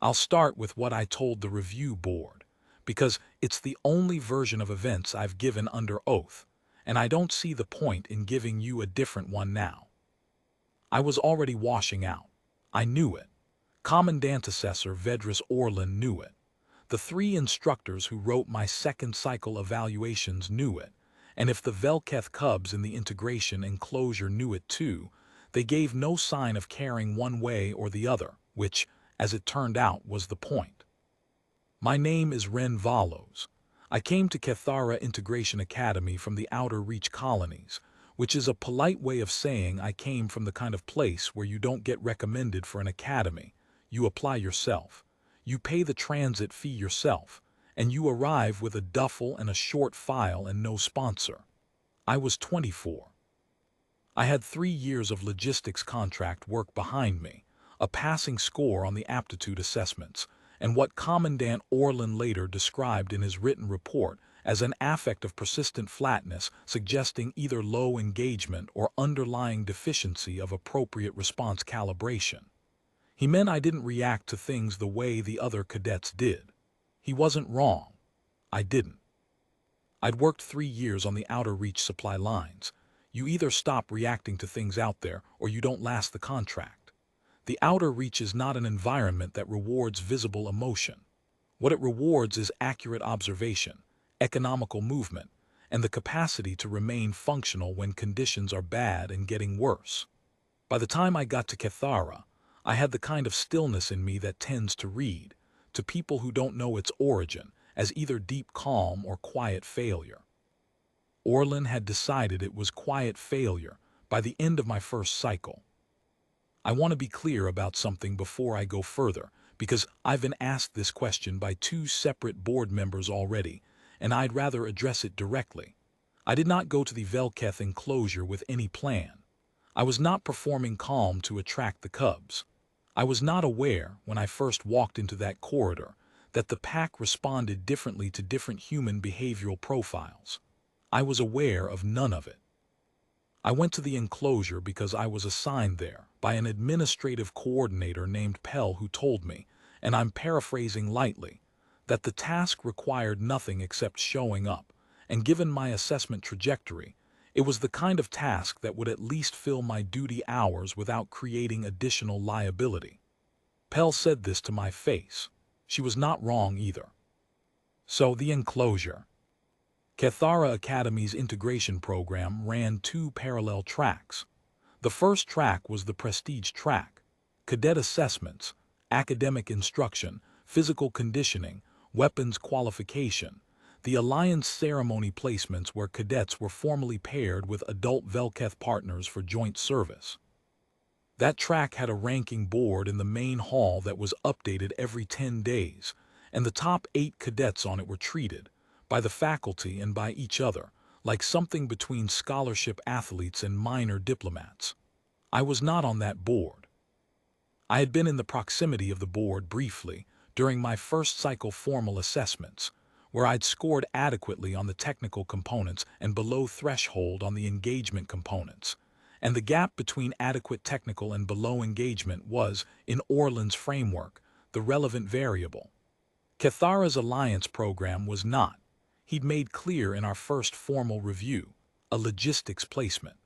I'll start with what I told the review board, because it's the only version of events I've given under oath, and I don't see the point in giving you a different one now. I was already washing out. I knew it. Commandant Assessor Vedris Orlin knew it. The three instructors who wrote my second cycle evaluations knew it, and if the vel-keth cubs in the integration enclosure knew it too, they gave no sign of caring one way or the other, which, as it turned out, was the point. My name is Ren Valos. I came to Kethara Integration Academy from the Outer Reach colonies, which is a polite way of saying I came from the kind of place where you don't get recommended for an academy. You apply yourself. You pay the transit fee yourself, and you arrive with a duffel and a short file and no sponsor. I was 24. I had 3 years of logistics contract work behind me, a passing score on the aptitude assessments, and what Commandant Orlin later described in his written report as an affect of persistent flatness suggesting either low engagement or underlying deficiency of appropriate response calibration. He meant I didn't react to things the way the other cadets did. He wasn't wrong. I didn't. I'd worked 3 years on the Outer Reach supply lines. You either stop reacting to things out there or you don't last the contract. The Outer Reach is not an environment that rewards visible emotion. What it rewards is accurate observation, economical movement, and the capacity to remain functional when conditions are bad and getting worse. By the time I got to Kethara, I had the kind of stillness in me that tends to read, to people who don't know its origin, as either deep calm or quiet failure. Orlin had decided it was quiet failure by the end of my first cycle. I want to be clear about something before I go further, because I've been asked this question by 2 separate board members already, and I'd rather address it directly. I did not go to the vel-keth enclosure with any plan. I was not performing calm to attract the cubs. I was not aware, when I first walked into that corridor, that the pack responded differently to different human behavioral profiles. I was aware of none of it. I went to the enclosure because I was assigned there by an administrative coordinator named Pell who told me, and I'm paraphrasing lightly, that the task required nothing except showing up, and given my assessment trajectory, it was the kind of task that would at least fill my duty hours without creating additional liability. Pell said this to my face. She was not wrong either. So the enclosure. Kethara Academy's integration program ran 2 parallel tracks. The first track was the prestige track, cadet assessments, academic instruction, physical conditioning, weapons qualification, the alliance ceremony placements where cadets were formally paired with adult vel-keth partners for joint service. That track had a ranking board in the main hall that was updated every 10 days, and the top 8 cadets on it were treated, by the faculty and by each other, like something between scholarship athletes and minor diplomats. I was not on that board. I had been in the proximity of the board briefly during my first cycle formal assessments, where I'd scored adequately on the technical components and below threshold on the engagement components, and the gap between adequate technical and below engagement was, in Orlin's framework, the relevant variable. Kethara's alliance program was not. He'd made clear in our first formal review, a logistics placement.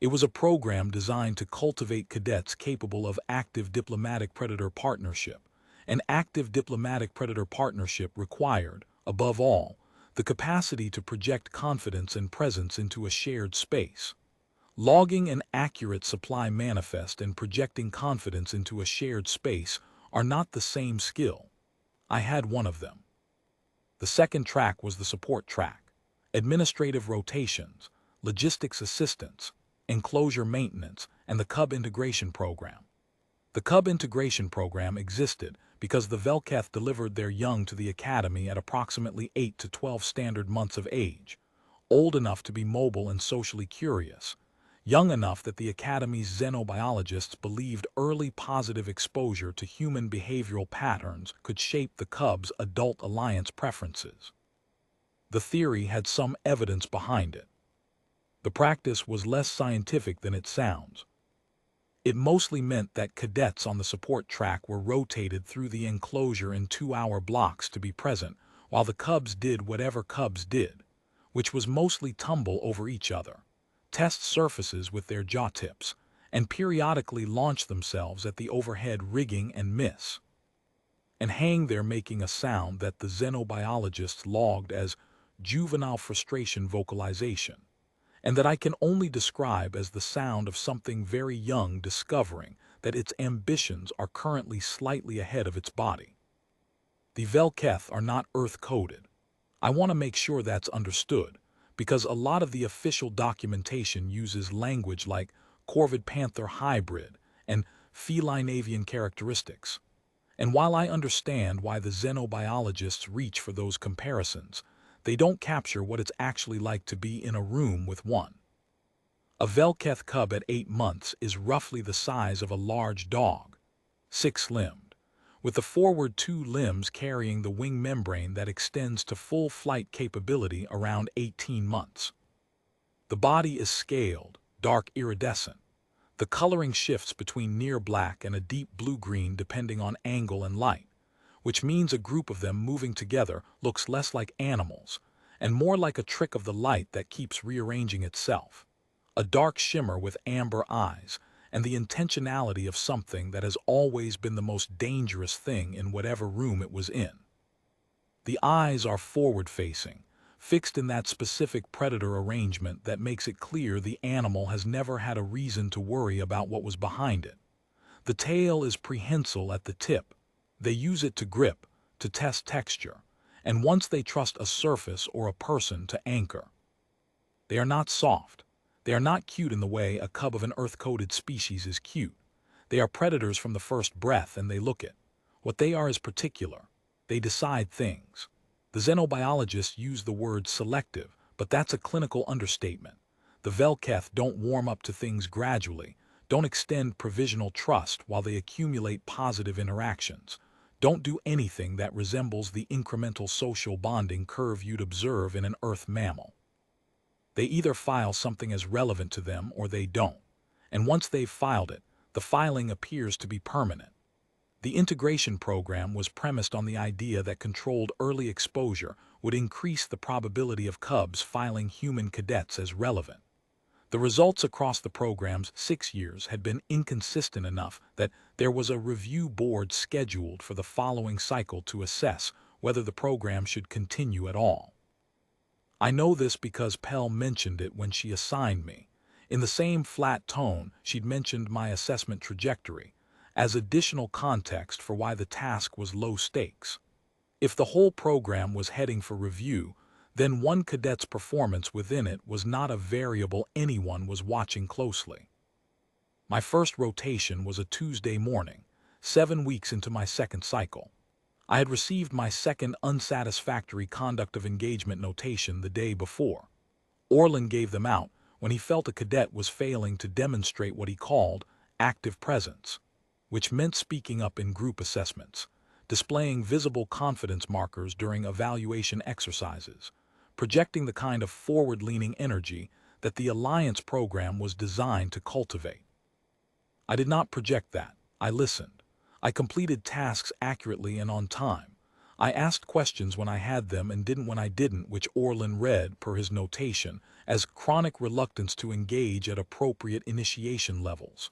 It was a program designed to cultivate cadets capable of active diplomatic predator partnership. An active diplomatic predator partnership required, above all, the capacity to project confidence and presence into a shared space. Logging an accurate supply manifest and projecting confidence into a shared space are not the same skill. I had one of them. The second track was the support track, administrative rotations, logistics assistance, enclosure maintenance, and the cub integration program. The cub integration program existed because the vel-keth delivered their young to the academy at approximately 8 to 12 standard months of age, old enough to be mobile and socially curious, young enough that the academy's xenobiologists believed early positive exposure to human behavioral patterns could shape the cubs' adult alliance preferences. The theory had some evidence behind it. The practice was less scientific than it sounds. It mostly meant that cadets on the support track were rotated through the enclosure in 2-hour blocks to be present, while the cubs did whatever cubs did, which was mostly tumble over each other, test surfaces with their jaw tips, and periodically launch themselves at the overhead rigging and miss, and hang there making a sound that the xenobiologists logged as juvenile frustration vocalization, and that I can only describe as the sound of something very young discovering that its ambitions are currently slightly ahead of its body. The vel-keth are not earth-coded. I want to make sure that's understood, because a lot of the official documentation uses language like corvid panther hybrid and feline avian characteristics. And while I understand why the xenobiologists reach for those comparisons, they don't capture what it's actually like to be in a room with one. A vel-keth cub at 8 months is roughly the size of a large dog, 6-limbed, with the forward 2 limbs carrying the wing membrane that extends to full flight capability around 18 months. The body is scaled, dark iridescent. The coloring shifts between near black and a deep blue-green depending on angle and light, which means a group of them moving together looks less like animals and more like a trick of the light that keeps rearranging itself. A dark shimmer with amber eyes, and the intentionality of something that has always been the most dangerous thing in whatever room it was in. The eyes are forward-facing, fixed in that specific predator arrangement that makes it clear the animal has never had a reason to worry about what was behind it. The tail is prehensile at the tip. They use it to grip, to test texture, and once they trust a surface or a person to anchor. They are not soft. They are not cute in the way a cub of an earth-coded species is cute. They are predators from the first breath, and they look it. What they are is particular. They decide things. The xenobiologists use the word selective, but that's a clinical understatement. The vel-keth don't warm up to things gradually, don't extend provisional trust while they accumulate positive interactions, don't do anything that resembles the incremental social bonding curve you'd observe in an earth mammal. They either file something as relevant to them or they don't, and once they've filed it, the filing appears to be permanent. The integration program was premised on the idea that controlled early exposure would increase the probability of cubs filing human cadets as relevant. The results across the program's 6 years had been inconsistent enough that there was a review board scheduled for the following cycle to assess whether the program should continue at all. I know this because Pell mentioned it when she assigned me. In the same flat tone, she'd mentioned my assessment trajectory, as additional context for why the task was low stakes. If the whole program was heading for review, then one cadet's performance within it was not a variable anyone was watching closely. My first rotation was a Tuesday morning, 7 weeks into my second cycle. I had received my second unsatisfactory conduct of engagement notation the day before. Orlin gave them out when he felt a cadet was failing to demonstrate what he called active presence, which meant speaking up in group assessments, displaying visible confidence markers during evaluation exercises, projecting the kind of forward-leaning energy that the Alliance program was designed to cultivate. I did not project that. I listened. I completed tasks accurately and on time. I asked questions when I had them and didn't when I didn't, which Orlin read, per his notation, as chronic reluctance to engage at appropriate initiation levels.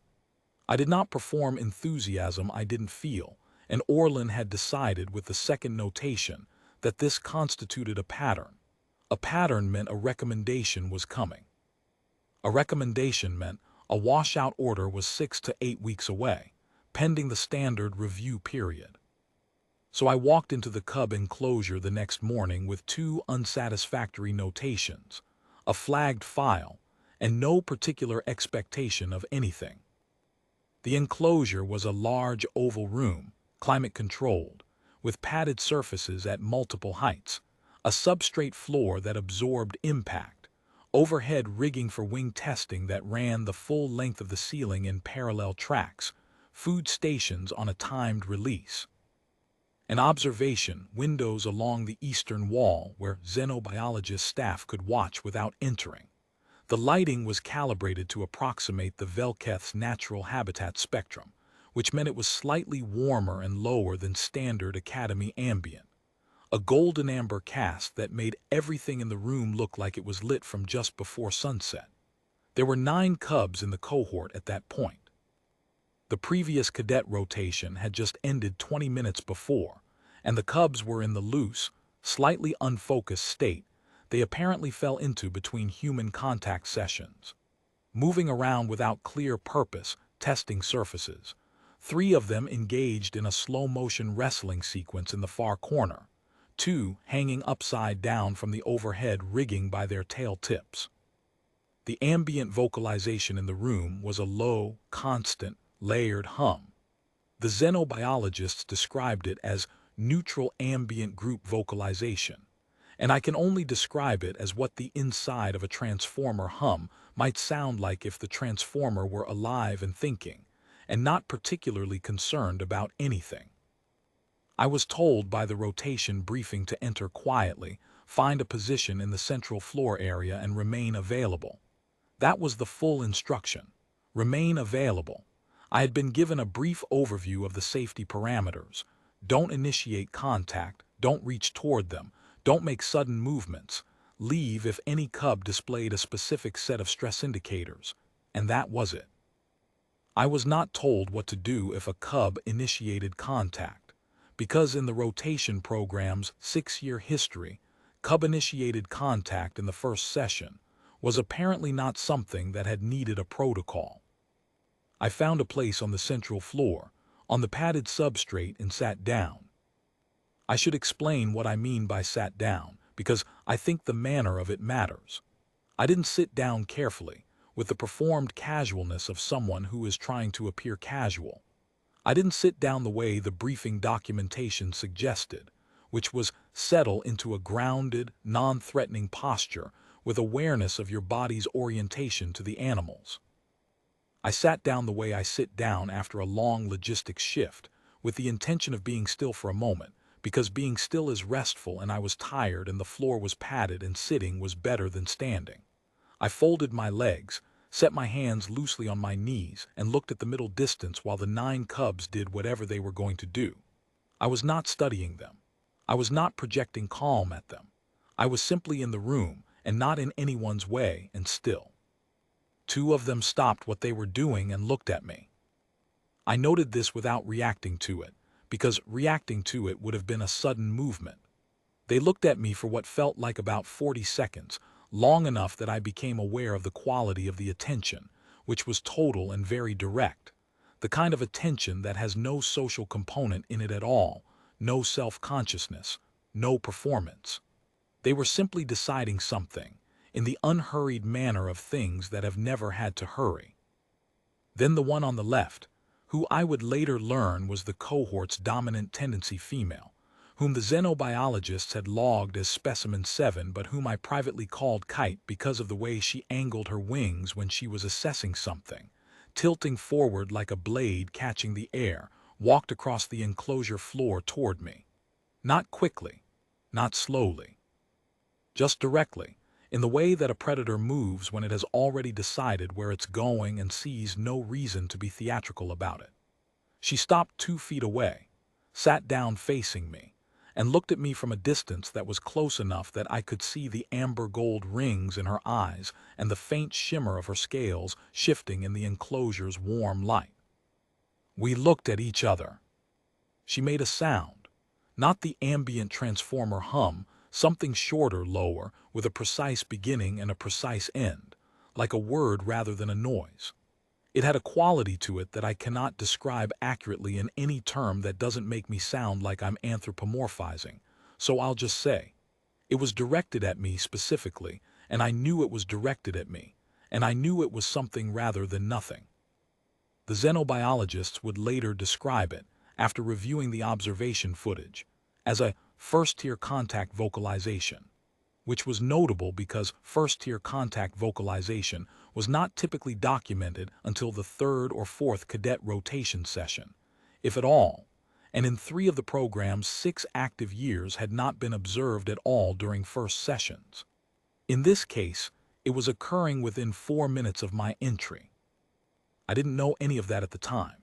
I did not perform enthusiasm I didn't feel, and Orlin had decided with the second notation that this constituted a pattern. A pattern meant a recommendation was coming. A recommendation meant a washout order was 6 to 8 weeks away, pending the standard review period. So I walked into the cub enclosure the next morning with 2 unsatisfactory notations, a flagged file, and no particular expectation of anything. The enclosure was a large oval room, climate-controlled, with padded surfaces at multiple heights, a substrate floor that absorbed impact, overhead rigging for wing testing that ran the full length of the ceiling in parallel tracks, food stations on a timed release. An observation, windows along the eastern wall where xenobiologist staff could watch without entering. The lighting was calibrated to approximate the vel-keth's natural habitat spectrum, which meant it was slightly warmer and lower than standard Academy ambient, a golden amber cast that made everything in the room look like it was lit from just before sunset. There were 9 cubs in the cohort at that point. The previous cadet rotation had just ended 20 minutes before, and the cubs were in the loose, slightly unfocused state they apparently fell into between human contact sessions, moving around without clear purpose, testing surfaces. 3 of them engaged in a slow-motion wrestling sequence in the far corner, 2 hanging upside down from the overhead rigging by their tail tips. The ambient vocalization in the room was a low, constant, layered hum. The xenobiologists described it as neutral ambient group vocalization, and I can only describe it as what the inside of a transformer hum might sound like if the transformer were alive and thinking, and not particularly concerned about anything. I was told by the rotation briefing to enter quietly, find a position in the central floor area and remain available. That was the full instruction. Remain available. I had been given a brief overview of the safety parameters. Don't initiate contact, don't reach toward them, don't make sudden movements. Leave if any cub displayed a specific set of stress indicators. And that was it. I was not told what to do if a cub initiated contact, because in the rotation program's 6-year history, cub-initiated contact in the first session was apparently not something that had needed a protocol. I found a place on the central floor, on the padded substrate, and sat down. I should explain what I mean by sat down, because I think the manner of it matters. I didn't sit down carefully, with the performed casualness of someone who is trying to appear casual. I didn't sit down the way the briefing documentation suggested, which was settle into a grounded, non-threatening posture with awareness of your body's orientation to the animals. I sat down the way I sit down after a long logistics shift, with the intention of being still for a moment, because being still is restful and I was tired and the floor was padded and sitting was better than standing. I folded my legs, set my hands loosely on my knees, and looked at the middle distance while the 9 cubs did whatever they were going to do. I was not studying them. I was not projecting calm at them. I was simply in the room, and not in anyone's way, and still. 2 of them stopped what they were doing and looked at me. I noted this without reacting to it, because reacting to it would have been a sudden movement. They looked at me for what felt like about 40 seconds, long enough that I became aware of the quality of the attention, which was total and very direct, the kind of attention that has no social component in it at all, no self-consciousness, no performance. They were simply deciding something, in the unhurried manner of things that have never had to hurry. Then the one on the left, who I would later learn was the cohort's dominant tendency female, whom the xenobiologists had logged as specimen 7 but whom I privately called Kite because of the way she angled her wings when she was assessing something, tilting forward like a blade catching the air, walked across the enclosure floor toward me. Not quickly, not slowly. Just directly, in the way that a predator moves when it has already decided where it's going and sees no reason to be theatrical about it. She stopped 2 feet away, sat down facing me, and looked at me from a distance that was close enough that I could see the amber gold rings in her eyes and the faint shimmer of her scales shifting in the enclosure's warm light. We looked at each other. She made a sound, not the ambient transformer hum, something shorter, lower, with a precise beginning and a precise end, like a word rather than a noise. It had a quality to it that I cannot describe accurately in any term that doesn't make me sound like I'm anthropomorphizing, so I'll just say, it was directed at me specifically, and I knew it was directed at me, and I knew it was something rather than nothing. The xenobiologists would later describe it, after reviewing the observation footage, as a first-tier contact vocalization, which was notable because first-tier contact vocalization was not typically documented until the 3rd or 4th cadet rotation session, if at all, and in 3 of the program's 6 active years had not been observed at all during first sessions. In this case, It was occurring within 4 minutes of my entry. I didn't know any of that at the time.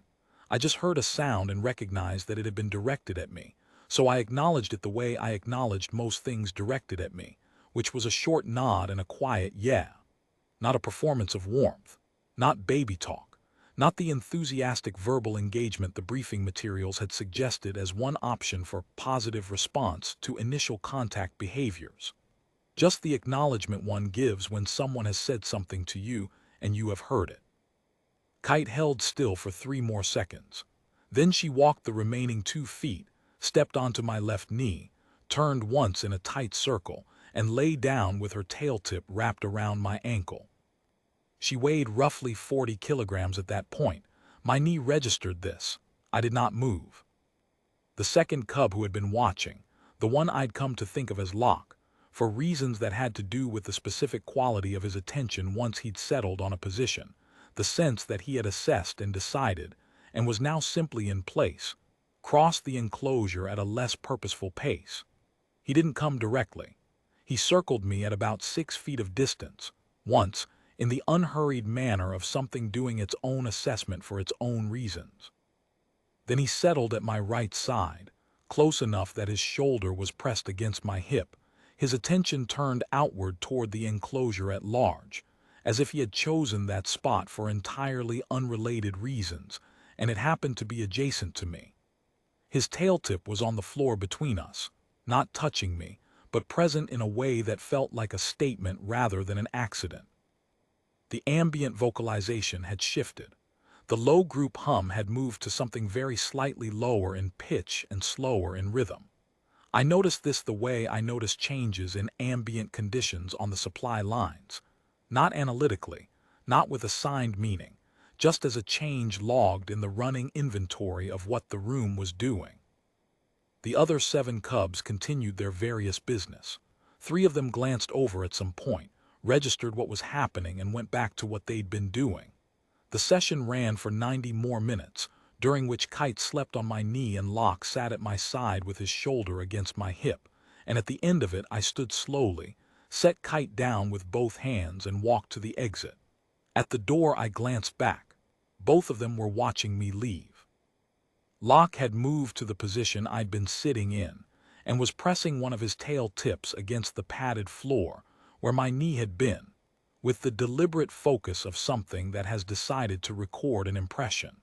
I just heard a sound and recognized that it had been directed at me, so I acknowledged it the way I acknowledged most things directed at me, which was a short nod and a quiet yeah. Not a performance of warmth, not baby talk, not the enthusiastic verbal engagement the briefing materials had suggested as one option for positive response to initial contact behaviors. Just the acknowledgement one gives when someone has said something to you and you have heard it. Kite held still for 3 more seconds. Then she walked the remaining 2 feet, stepped onto my left knee, turned once in a tight circle, and lay down with her tail tip wrapped around my ankle. She weighed roughly 40 kilograms at that point. My knee registered this. I did not move. The second cub who had been watching, the one I'd come to think of as Locke, for reasons that had to do with the specific quality of his attention once he'd settled on a position, the sense that he had assessed and decided, and was now simply in place, crossed the enclosure at a less purposeful pace. He didn't come directly. He circled me at about 6 feet of distance, once, in the unhurried manner of something doing its own assessment for its own reasons. Then he settled at my right side, close enough that his shoulder was pressed against my hip, his attention turned outward toward the enclosure at large, as if he had chosen that spot for entirely unrelated reasons, and it happened to be adjacent to me. His tail tip was on the floor between us, not touching me, but present in a way that felt like a statement rather than an accident. The ambient vocalization had shifted. The low group hum had moved to something very slightly lower in pitch and slower in rhythm. I noticed this the way I noticed changes in ambient conditions on the supply lines, not analytically, not with assigned meaning, just as a change logged in the running inventory of what the room was doing. The other 7 cubs continued their various business. 3 of them glanced over at some point, registered what was happening, and went back to what they'd been doing. The session ran for 90 more minutes, during which Kite slept on my knee and Locke sat at my side with his shoulder against my hip, and at the end of it I stood slowly, set Kite down with both hands, and walked to the exit. At the door I glanced back. Both of them were watching me leave. Locke had moved to the position I'd been sitting in, and was pressing one of his tail tips against the padded floor, where my knee had been, with the deliberate focus of something that has decided to record an impression.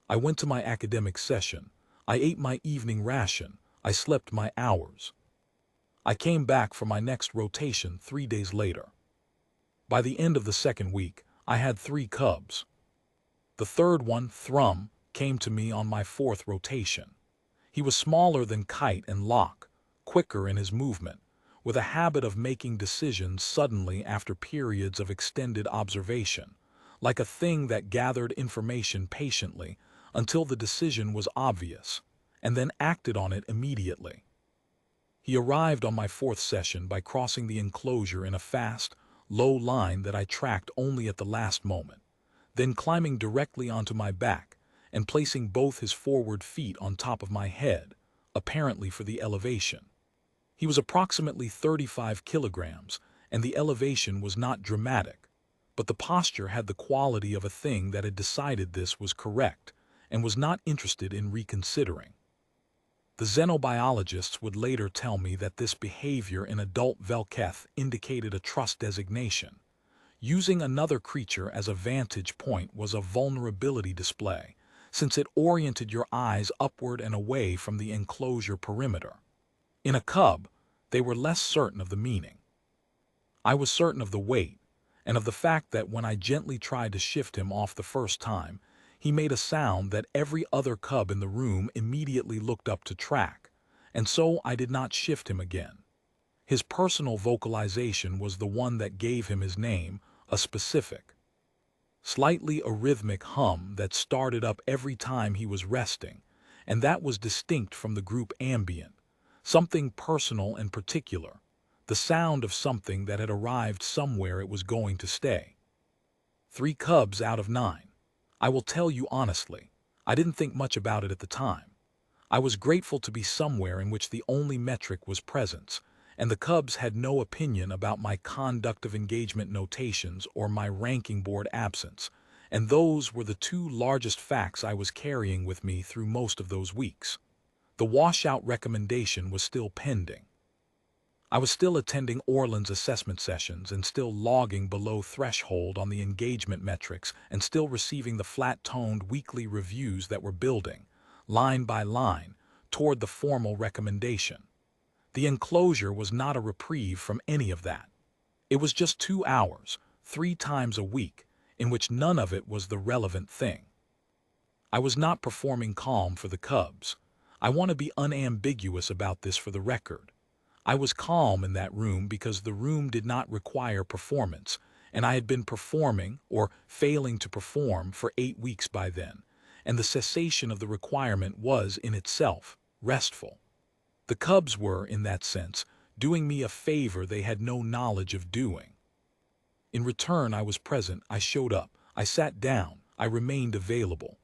I went to my academic session. I ate my evening ration. I slept my hours. I came back for my next rotation 3 days later. By the end of the second week, I had 3 cubs. The third one, Thrum, came to me on my 4th rotation. He was smaller than Kite and Locke, quicker in his movement, with a habit of making decisions suddenly after periods of extended observation, like a thing that gathered information patiently until the decision was obvious, and then acted on it immediately. He arrived on my 4th session by crossing the enclosure in a fast, low line that I tracked only at the last moment, then climbing directly onto my back and placing both his forward feet on top of my head, apparently for the elevation. He was approximately 35 kilograms, and the elevation was not dramatic, but the posture had the quality of a thing that had decided this was correct and was not interested in reconsidering. The xenobiologists would later tell me that this behavior in adult vel-keth indicated a trust designation. Using another creature as a vantage point was a vulnerability display, since it oriented your eyes upward and away from the enclosure perimeter. In a cub, they were less certain of the meaning. I was certain of the weight, and of the fact that when I gently tried to shift him off the first time, he made a sound that every other cub in the room immediately looked up to track, and so I did not shift him again. His personal vocalization was the one that gave him his name, a specific, slightly arrhythmic hum that started up every time he was resting, and that was distinct from the group ambient, something personal and particular, the sound of something that had arrived somewhere it was going to stay. 3 cubs out of 9. I will tell you honestly, I didn't think much about it at the time. I was grateful to be somewhere in which the only metric was presence, and the Cubs had no opinion about my conduct of engagement notations or my ranking board absence, and those were the two largest facts I was carrying with me through most of those weeks. The washout recommendation was still pending. I was still attending Orland's assessment sessions and still logging below threshold on the engagement metrics and still receiving the flat-toned weekly reviews that were building, line by line, toward the formal recommendation. The enclosure was not a reprieve from any of that. It was just 2 hours, 3 times a week, in which none of it was the relevant thing. I was not performing calm for the Cubs. I want to be unambiguous about this for the record. I was calm in that room because the room did not require performance, and I had been performing, or failing to perform, for 8 weeks by then, and the cessation of the requirement was, in itself, restful. The Cubs were, in that sense, doing me a favor they had no knowledge of doing. In return, I was present, I showed up, I sat down, I remained available.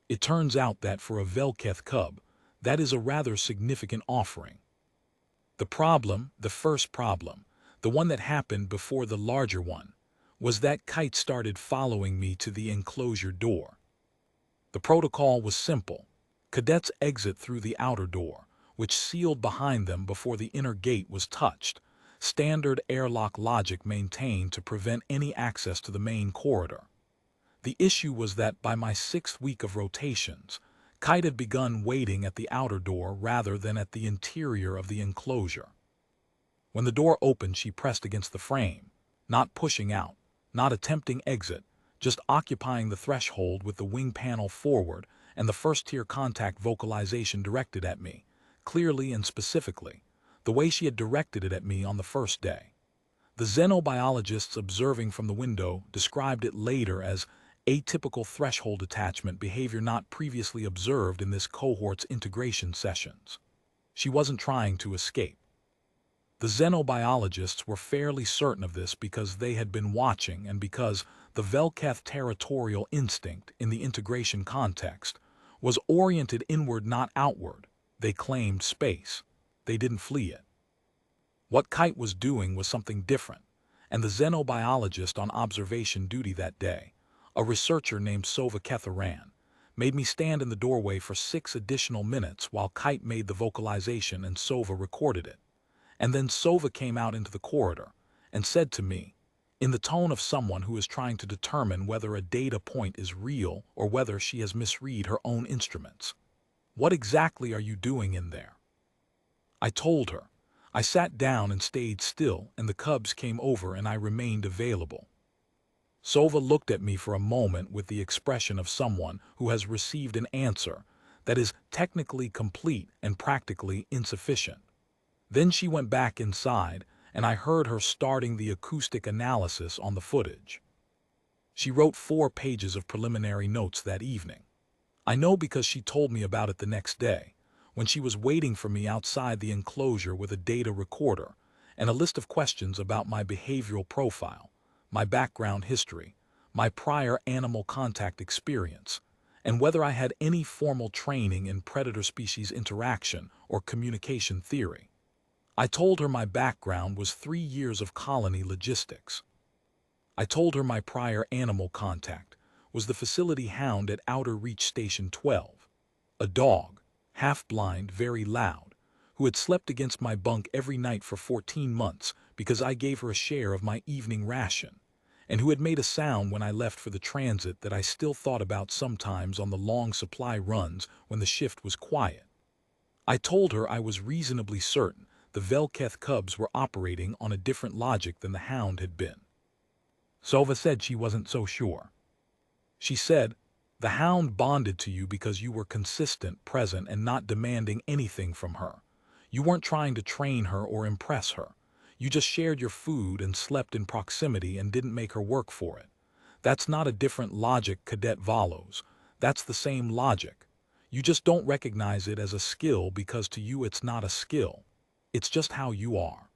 It turns out that for a vel-keth Cub, that is a rather significant offering. The problem, the first problem, the one that happened before the larger one, was that Kite started following me to the enclosure door. The protocol was simple. Cadets exit through the outer door, which sealed behind them before the inner gate was touched, standard airlock logic maintained to prevent any access to the main corridor. The issue was that by my 6th week of rotations, Kite had begun waiting at the outer door rather than at the interior of the enclosure. When the door opened, she pressed against the frame, not pushing out, not attempting exit, just occupying the threshold with the wing panel forward and the first-tier contact vocalization directed at me, clearly and specifically, the way she had directed it at me on the first day. The xenobiologists observing from the window described it later as atypical threshold attachment behavior not previously observed in this cohort's integration sessions. She wasn't trying to escape. The xenobiologists were fairly certain of this because they had been watching and because the vel-keth territorial instinct in the integration context was oriented inward, not outward. They claimed space. They didn't flee it. What Kite was doing was something different, and the xenobiologist on observation duty that day, a researcher named vel-keth, made me stand in the doorway for 6 additional minutes while Kite made the vocalization and Sova recorded it. And then Sova came out into the corridor and said to me, in the tone of someone who is trying to determine whether a data point is real or whether she has misread her own instruments, "What exactly are you doing in there?" I told her. I sat down and stayed still, and the Cubs came over and I remained available. Sova looked at me for a moment with the expression of someone who has received an answer that is technically complete and practically insufficient. Then she went back inside, and I heard her starting the acoustic analysis on the footage. She wrote 4 pages of preliminary notes that evening. I know because she told me about it the next day, when she was waiting for me outside the enclosure with a data recorder and a list of questions about my behavioral profile, my background history, my prior animal contact experience, and whether I had any formal training in predator-species interaction or communication theory. I told her my background was 3 years of colony logistics. I told her my prior animal contact was the facility hound at Outer Reach Station 12, a dog, half-blind, very loud, who had slept against my bunk every night for 14 months because I gave her a share of my evening ration, and who had made a sound when I left for the transit that I still thought about sometimes on the long supply runs when the shift was quiet. I told her I was reasonably certain the vel-keth Cubs were operating on a different logic than the hound had been. Sova said she wasn't so sure. She said, "The hound bonded to you because you were consistent, present, and not demanding anything from her. You weren't trying to train her or impress her. You just shared your food and slept in proximity and didn't make her work for it. That's not a different logic Cadet follows. That's the same logic. You just don't recognize it as a skill because to you it's not a skill. It's just how you are."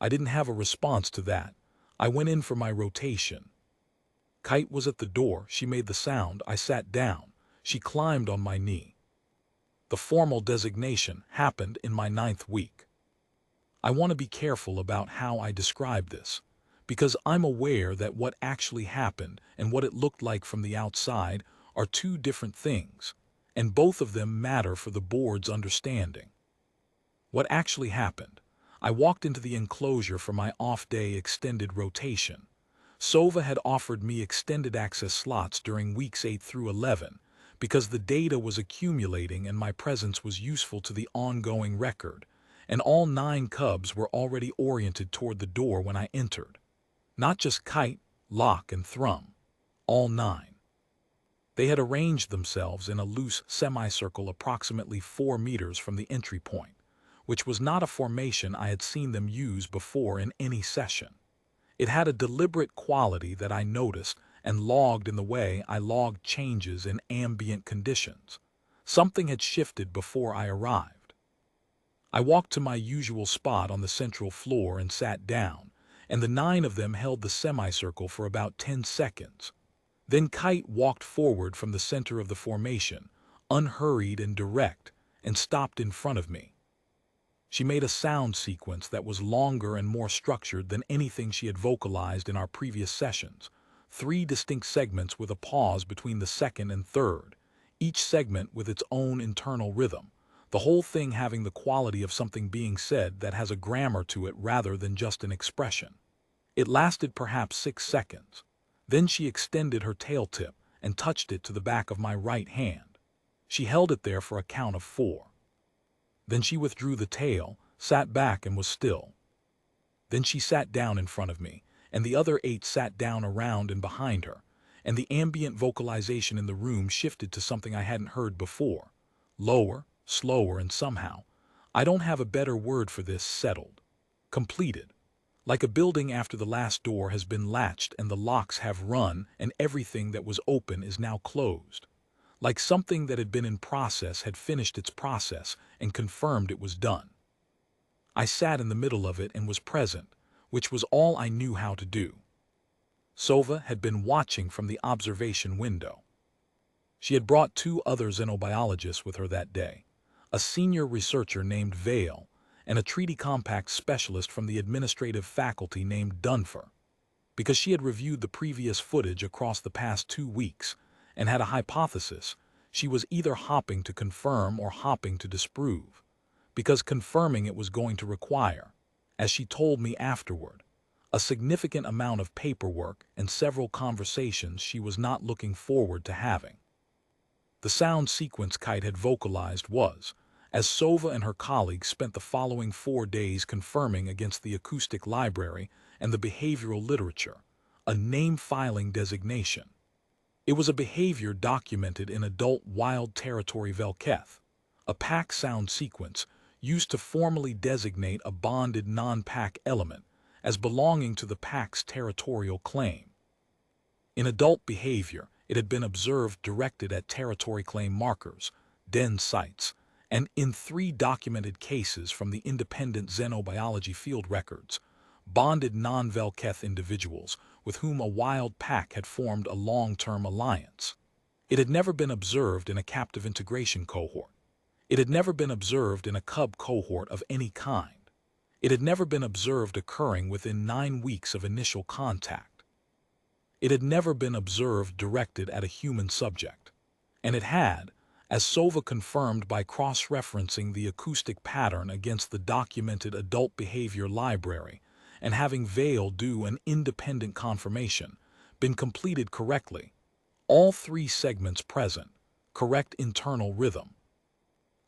I didn't have a response to that. I went in for my rotation. Kite was at the door. She made the sound. I sat down. She climbed on my knee. The formal designation happened in my 9th week. I want to be careful about how I describe this, because I'm aware that what actually happened and what it looked like from the outside are two different things, and both of them matter for the board's understanding. What actually happened? I walked into the enclosure for my off-day extended rotation. Sova had offered me extended access slots during weeks 8 through 11 because the data was accumulating and my presence was useful to the ongoing record, and all 9 cubs were already oriented toward the door when I entered. Not just Kite, Locke, and Thrum. All 9. They had arranged themselves in a loose semicircle approximately 4 meters from the entry point, which was not a formation I had seen them use before in any session. It had a deliberate quality that I noticed and logged in the way I logged changes in ambient conditions. Something had shifted before I arrived. I walked to my usual spot on the central floor and sat down, and the 9 of them held the semicircle for about 10 seconds. Then Kite walked forward from the center of the formation, unhurried and direct, and stopped in front of me. She made a sound sequence that was longer and more structured than anything she had vocalized in our previous sessions. 3 distinct segments with a pause between the second and third, each segment with its own internal rhythm, the whole thing having the quality of something being said that has a grammar to it rather than just an expression. It lasted perhaps 6 seconds. Then she extended her tail tip and touched it to the back of my right hand. She held it there for a count of 4. Then she withdrew the tail, sat back and was still. Then she sat down in front of me, and the other 8 sat down around and behind her, and the ambient vocalization in the room shifted to something I hadn't heard before. Lower, slower, and somehow, I don't have a better word for this, settled. Completed. Like a building after the last door has been latched and the locks have run and everything that was open is now closed. Like something that had been in process had finished its process and confirmed it was done. I sat in the middle of it and was present, which was all I knew how to do. Sova had been watching from the observation window. She had brought 2 other xenobiologists with her that day, a senior researcher named Vale and a treaty compact specialist from the administrative faculty named Dunfer, because she had reviewed the previous footage across the past 2 weeks and had a hypothesis. She was either hopping to confirm or hopping to disprove, because confirming it was going to require, as she told me afterward, a significant amount of paperwork and several conversations she was not looking forward to having. The sound sequence Kite had vocalized was, as Sova and her colleagues spent the following 4 days confirming against the acoustic library and the behavioral literature, a name filing designation. It was a behavior documented in adult wild territory vel-keth, a pack sound sequence used to formally designate a bonded non-pack element as belonging to the pack's territorial claim. In adult behavior, it had been observed directed at territory claim markers, den sites, and in 3 documented cases from the independent xenobiology field records, bonded non-vel-keth individuals with whom a wild pack had formed a long-term alliance. It had never been observed in a captive integration cohort. It had never been observed in a cub cohort of any kind. It had never been observed occurring within 9 weeks of initial contact. It had never been observed directed at a human subject. And it had, as Sova confirmed by cross-referencing the acoustic pattern against the documented adult behavior library and having Vale do an independent confirmation, been completed correctly. All 3 segments present, correct internal rhythm,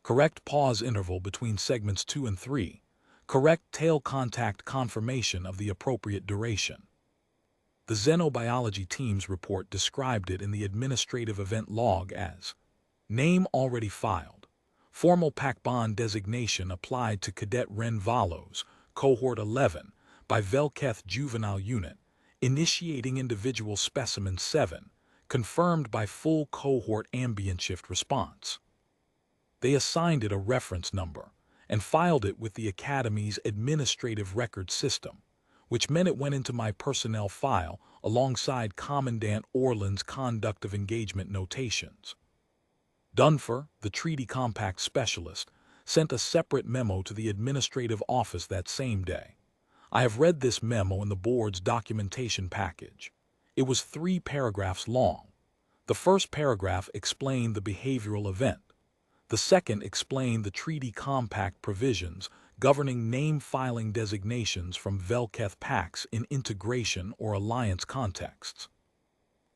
correct pause interval between segments 2 and 3, correct tail contact confirmation of the appropriate duration. The xenobiology team's report described it in the administrative event log as name already filed, formal pack bond designation applied to Cadet Ren Valos, Cohort 11, by vel-keth Juvenile Unit, initiating individual specimen 7, confirmed by full cohort ambient shift response. They assigned it a reference number and filed it with the Academy's administrative record system, which meant it went into my personnel file alongside Commandant Orland's conduct of engagement notations. Dunfer, the treaty compact specialist, sent a separate memo to the administrative office that same day. I have read this memo in the board's documentation package. It was 3 paragraphs long. The first paragraph explained the behavioral event. The second explained the treaty compact provisions governing name filing designations from vel-keth pacts in integration or alliance contexts.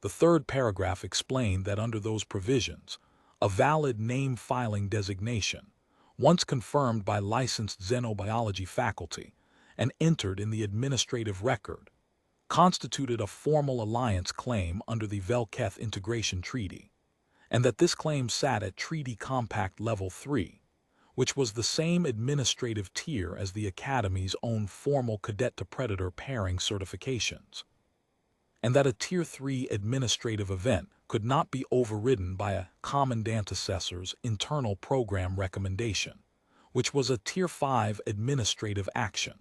The third paragraph explained that under those provisions, a valid name filing designation, once confirmed by licensed xenobiology faculty and entered in the administrative record, constituted a formal alliance claim under the vel-keth Integration Treaty, and that this claim sat at Treaty Compact Level 3, which was the same administrative tier as the Academy's own formal cadet-to-predator pairing certifications, and that a Tier 3 administrative event could not be overridden by a Commandant Assessor's internal program recommendation, which was a Tier 5 administrative action.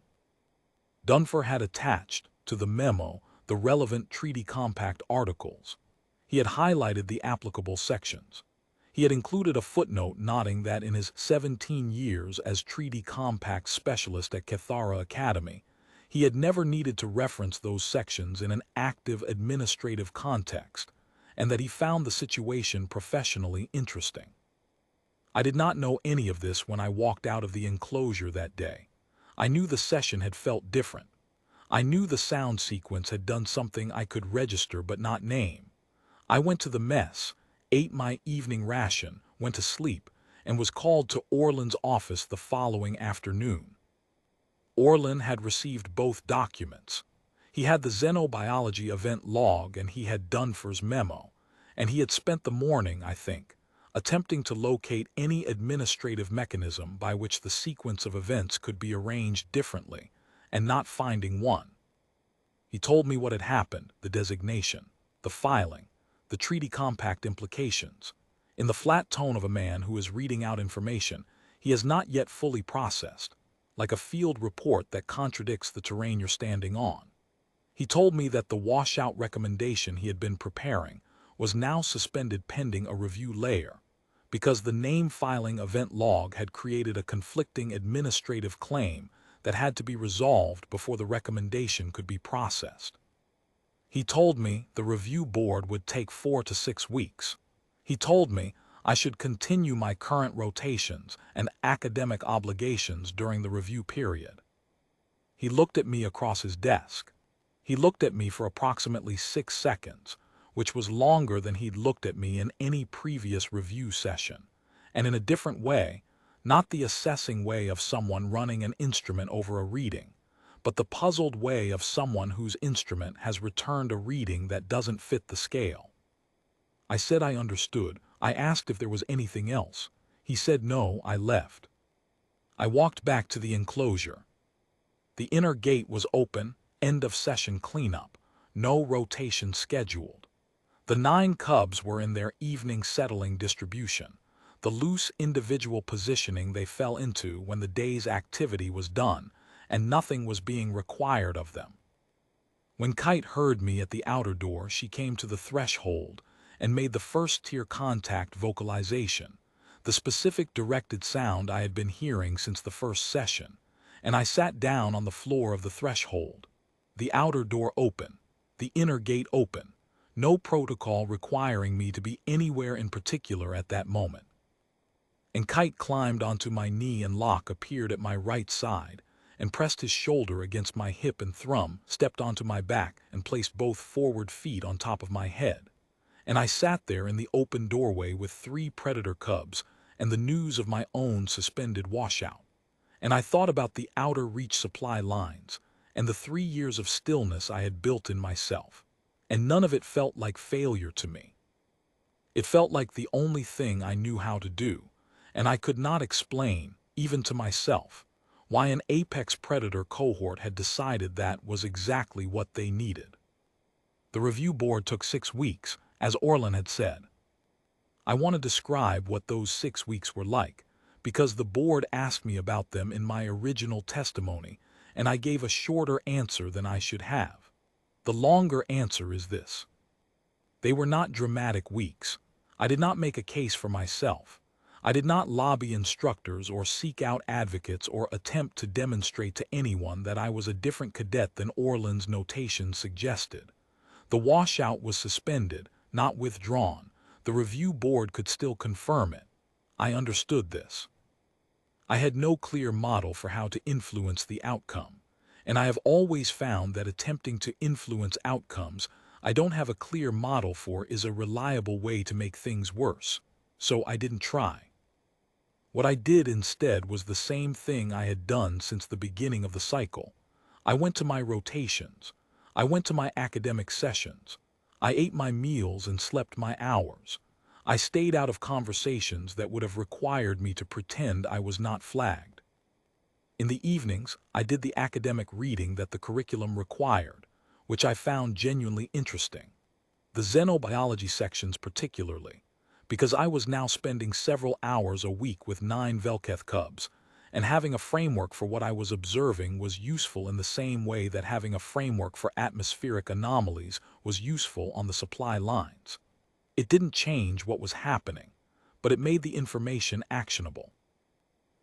Dunfer had attached to the memo the relevant Treaty Compact articles. He had highlighted the applicable sections. He had included a footnote noting that in his 17 years as Treaty Compact Specialist at Kethara Academy, he had never needed to reference those sections in an active administrative context, and that he found the situation professionally interesting. I did not know any of this when I walked out of the enclosure that day. I knew the session had felt different. I knew the sound sequence had done something I could register but not name. I went to the mess, ate my evening ration, went to sleep, and was called to Orland's office the following afternoon. Orland had received both documents. He had the xenobiology event log and he had Dunfer's memo, and he had spent the morning, I think, attempting to locate any administrative mechanism by which the sequence of events could be arranged differently, and not finding one. He told me what had happened, the designation, the filing, the treaty compact implications. In the flat tone of a man who is reading out information he has not yet fully processed, like a field report that contradicts the terrain you're standing on. He told me that the washout recommendation he had been preparing was now suspended pending a review layer, because the name filing event log had created a conflicting administrative claim that had to be resolved before the recommendation could be processed. He told me the review board would take 4 to 6 weeks. He told me I should continue my current rotations and academic obligations during the review period. He looked at me across his desk. He looked at me for approximately 6 seconds, which was longer than he'd looked at me in any previous review session, and in a different way, not the assessing way of someone running an instrument over a reading, but the puzzled way of someone whose instrument has returned a reading that doesn't fit the scale. I said I understood. I asked if there was anything else. He said no. I left. I walked back to the enclosure. The inner gate was open, end of session cleanup, no rotation scheduled. The 9 cubs were in their evening settling distribution, the loose individual positioning they fell into when the day's activity was done, and nothing was being required of them. When Kite heard me at the outer door, she came to the threshold and made the first-tier contact vocalization, the specific directed sound I had been hearing since the first session, and I sat down on the floor of the threshold. The outer door open, the inner gate open, no protocol requiring me to be anywhere in particular at that moment. And Kite climbed onto my knee, and Locke appeared at my right side and pressed his shoulder against my hip, and Thrum stepped onto my back and placed both forward feet on top of my head. And I sat there in the open doorway with 3 predator cubs and the news of my own suspended washout. And I thought about the outer reach supply lines and the 3 years of stillness I had built in myself. And none of it felt like failure to me. It felt like the only thing I knew how to do, and I could not explain, even to myself, why an apex predator cohort had decided that was exactly what they needed. The review board took 6 weeks, as Orland had said. I want to describe what those 6 weeks were like, because the board asked me about them in my original testimony, and I gave a shorter answer than I should have. The longer answer is this. They were not dramatic weeks. I did not make a case for myself. I did not lobby instructors or seek out advocates or attempt to demonstrate to anyone that I was a different cadet than Orland's notation suggested. The washout was suspended, not withdrawn. The review board could still confirm it. I understood this. I had no clear model for how to influence the outcome, and I have always found that attempting to influence outcomes I don't have a clear model for is a reliable way to make things worse, so I didn't try. What I did instead was the same thing I had done since the beginning of the cycle. I went to my rotations. I went to my academic sessions. I ate my meals and slept my hours. I stayed out of conversations that would have required me to pretend I was not flagged. In the evenings, I did the academic reading that the curriculum required, which I found genuinely interesting. The xenobiology sections particularly, because I was now spending several hours a week with 9 vel-keth cubs, and having a framework for what I was observing was useful in the same way that having a framework for atmospheric anomalies was useful on the supply lines. It didn't change what was happening, but it made the information actionable.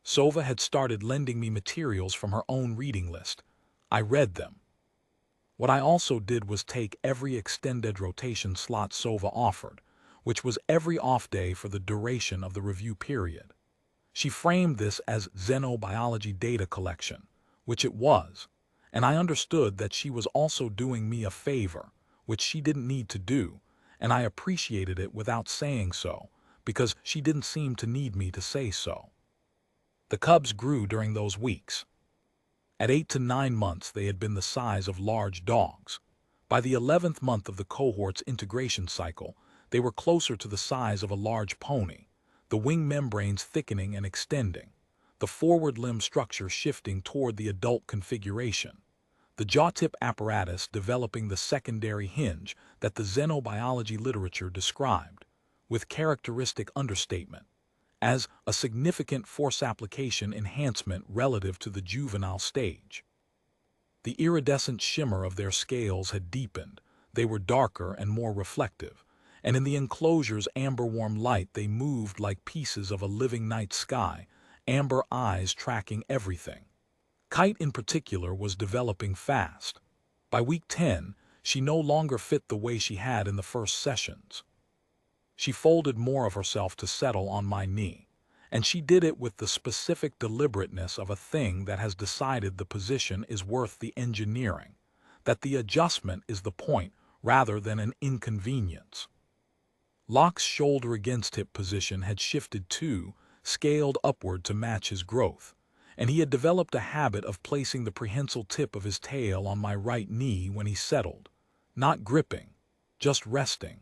Sova had started lending me materials from her own reading list. I read them. What I also did was take every extended rotation slot Sova offered, which was every off day for the duration of the review period. She framed this as xenobiology data collection, which it was, and I understood that she was also doing me a favor, which she didn't need to do, and I appreciated it without saying so, because she didn't seem to need me to say so. The cubs grew during those weeks. At 8 to 9 months they had been the size of large dogs. By the 11th month of the cohort's integration cycle, they were closer to the size of a large pony, the wing membranes thickening and extending, the forward limb structure shifting toward the adult configuration, the jaw tip apparatus developing the secondary hinge that the xenobiology literature described, with characteristic understatement, as a significant force application enhancement relative to the juvenile stage. The iridescent shimmer of their scales had deepened, they were darker and more reflective, and in the enclosure's amber-warm light they moved like pieces of a living night sky, amber eyes tracking everything. Kite in particular was developing fast. By week 10, she no longer fit the way she had in the first sessions. She folded more of herself to settle on my knee, and she did it with the specific deliberateness of a thing that has decided the position is worth the engineering, that the adjustment is the point rather than an inconvenience. Locke's shoulder against hip position had shifted too, scaled upward to match his growth, and he had developed a habit of placing the prehensile tip of his tail on my right knee when he settled, not gripping, just resting.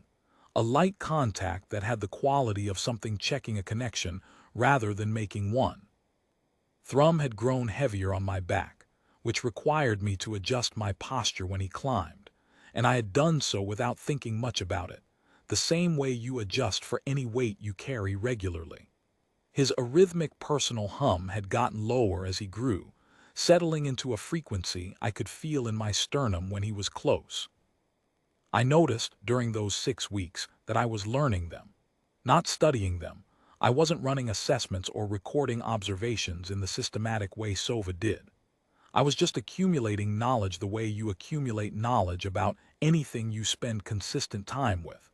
A light contact that had the quality of something checking a connection rather than making one. Thrum had grown heavier on my back, which required me to adjust my posture when he climbed, and I had done so without thinking much about it, the same way you adjust for any weight you carry regularly. His arrhythmic personal hum had gotten lower as he grew, settling into a frequency I could feel in my sternum when he was close. I noticed during those 6 weeks that I was learning them, not studying them. I wasn't running assessments or recording observations in the systematic way Sova did. I was just accumulating knowledge the way you accumulate knowledge about anything you spend consistent time with.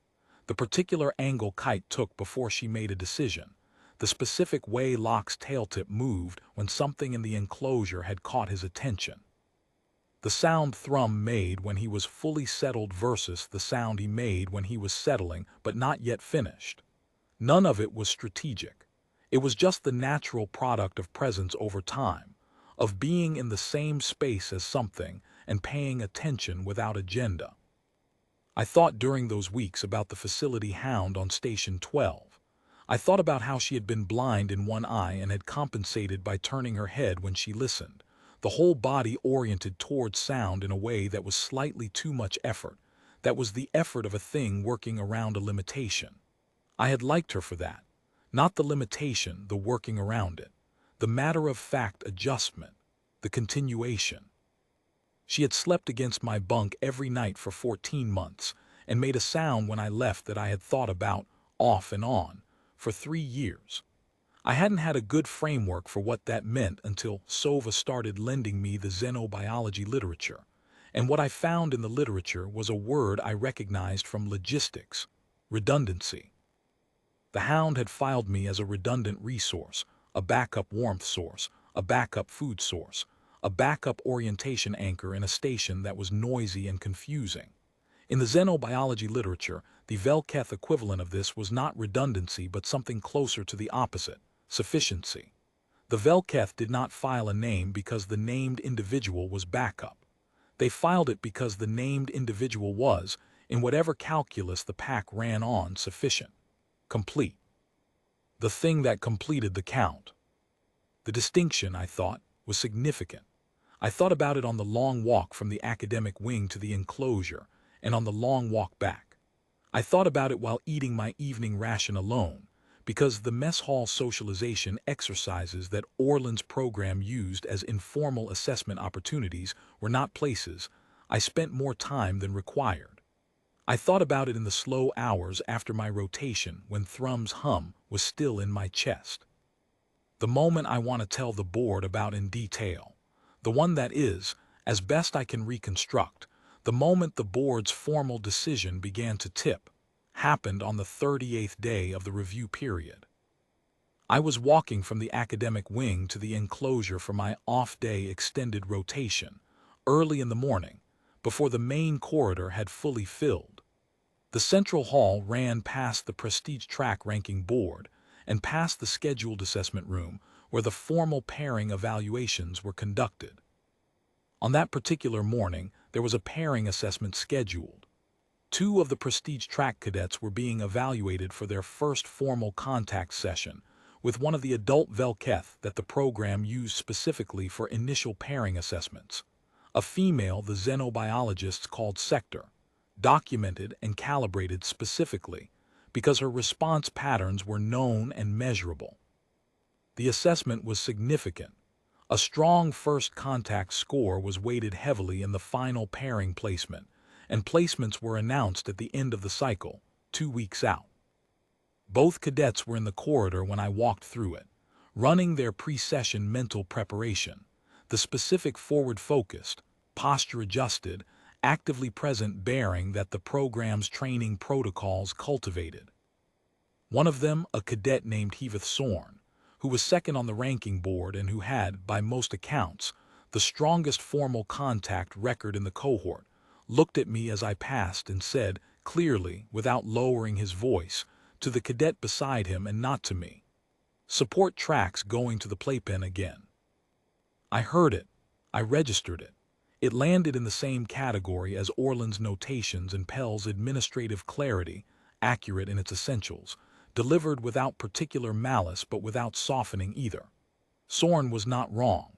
The particular angle Kite took before she made a decision, the specific way Locke's tail tip moved when something in the enclosure had caught his attention. The sound Thrum made when he was fully settled versus the sound he made when he was settling but not yet finished. None of it was strategic. It was just the natural product of presence over time, of being in the same space as something and paying attention without agenda. I thought during those weeks about the facility hound on Station 12. I thought about how she had been blind in one eye and had compensated by turning her head when she listened, the whole body oriented towards sound in a way that was slightly too much effort, that was the effort of a thing working around a limitation. I had liked her for that, not the limitation, the working around it, the matter-of-fact adjustment, the continuation. She had slept against my bunk every night for 14 months and made a sound when I left that I had thought about, off and on, for 3 years. I hadn't had a good framework for what that meant until Sova started lending me the xenobiology literature, and what I found in the literature was a word I recognized from logistics: redundancy. The Hound had filed me as a redundant resource, a backup warmth source, a backup food source, a backup orientation anchor in a station that was noisy and confusing. In the xenobiology literature, the vel-keth equivalent of this was not redundancy but something closer to the opposite: sufficiency. The vel-keth did not file a name because the named individual was backup. They filed it because the named individual was, in whatever calculus the pack ran on, sufficient, complete. The thing that completed the count. The distinction, I thought, was significant. I thought about it on the long walk from the academic wing to the enclosure, and on the long walk back. I thought about it while eating my evening ration alone, because the mess hall socialization exercises that Orland's program used as informal assessment opportunities were not places I spent more time than required. I thought about it in the slow hours after my rotation when Thrum's hum was still in my chest. The moment I want to tell the board about in detail. The one that is, as best I can reconstruct, the moment the board's formal decision began to tip, happened on the 38th day of the review period. I was walking from the academic wing to the enclosure for my off-day extended rotation, early in the morning, before the main corridor had fully filled. The central hall ran past the prestige track ranking board and past the scheduled assessment room where the formal pairing evaluations were conducted. On that particular morning, there was a pairing assessment scheduled. 2 of the prestige track cadets were being evaluated for their first formal contact session with one of the adult vel-keth that the program used specifically for initial pairing assessments. A female the xenobiologists called Sector, documented and calibrated specifically because her response patterns were known and measurable. The assessment was significant. A strong first contact score was weighted heavily in the final pairing placement, and placements were announced at the end of the cycle, 2 weeks out. Both cadets were in the corridor when I walked through it, running their pre-session mental preparation, the specific forward-focused, posture-adjusted, actively present bearing that the program's training protocols cultivated. One of them, a cadet named Heatheth Sorn, who was second on the ranking board and who had, by most accounts, the strongest formal contact record in the cohort, looked at me as I passed and said, clearly, without lowering his voice, to the cadet beside him and not to me, "Support tracks going to the playpen again." I heard it. I registered it. It landed in the same category as Orland's notations and Pell's administrative clarity, accurate in its essentials, delivered without particular malice but without softening either. Sorn was not wrong.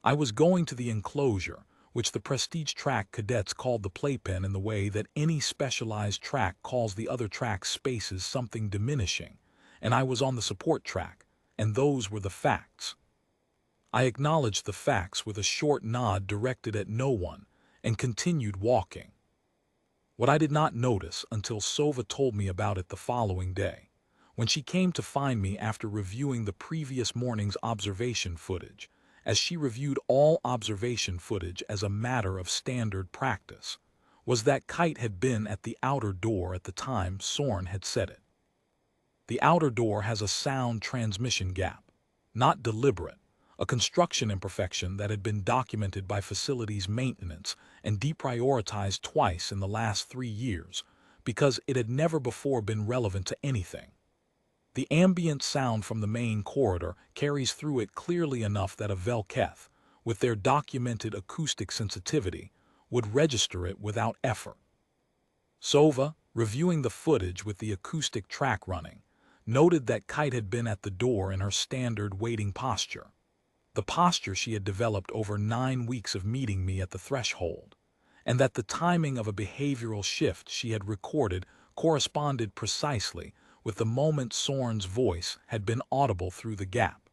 I was going to the enclosure, which the prestige track cadets called the playpen in the way that any specialized track calls the other track's spaces something diminishing, and I was on the support track, and those were the facts. I acknowledged the facts with a short nod directed at no one and continued walking. What I did not notice until Sova told me about it the following day, when she came to find me after reviewing the previous morning's observation footage, as she reviewed all observation footage as a matter of standard practice, was that Kite had been at the outer door at the time Sorn had said it. The outer door has a sound transmission gap, not deliberate, a construction imperfection that had been documented by facilities maintenance and deprioritized twice in the last 3 years because it had never before been relevant to anything. The ambient sound from the main corridor carries through it clearly enough that a vel-keth, with their documented acoustic sensitivity, would register it without effort. Sova, reviewing the footage with the acoustic track running, noted that Kite had been at the door in her standard waiting posture, the posture she had developed over 9 weeks of meeting me at the threshold, and that the timing of a behavioral shift she had recorded corresponded precisely with the moment Sorn's voice had been audible through the gap.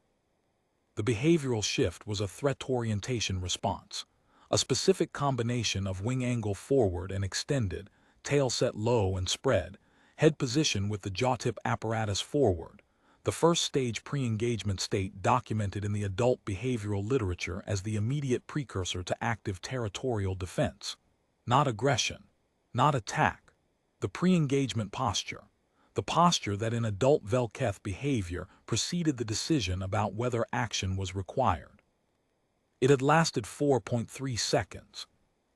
The behavioral shift was a threat orientation response, a specific combination of wing angle forward and extended, tail set low and spread, head position with the jaw tip apparatus forward, the first stage pre-engagement state documented in the adult behavioral literature as the immediate precursor to active territorial defense. Not aggression, not attack, the pre-engagement posture. The posture that in adult vel-keth behavior preceded the decision about whether action was required. It had lasted 4.3 seconds.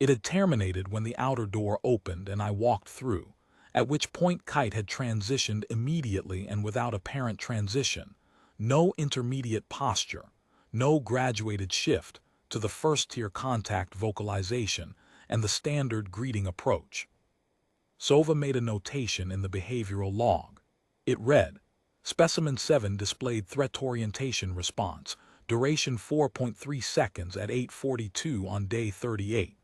It had terminated when the outer door opened and I walked through, at which point Kite had transitioned immediately and without apparent transition, no intermediate posture, no graduated shift, to the first-tier contact vocalization and the standard greeting approach. Sova made a notation in the behavioral log. It read, Specimen 7 displayed threat orientation response, duration 4.3 seconds at 8:42 on day 38.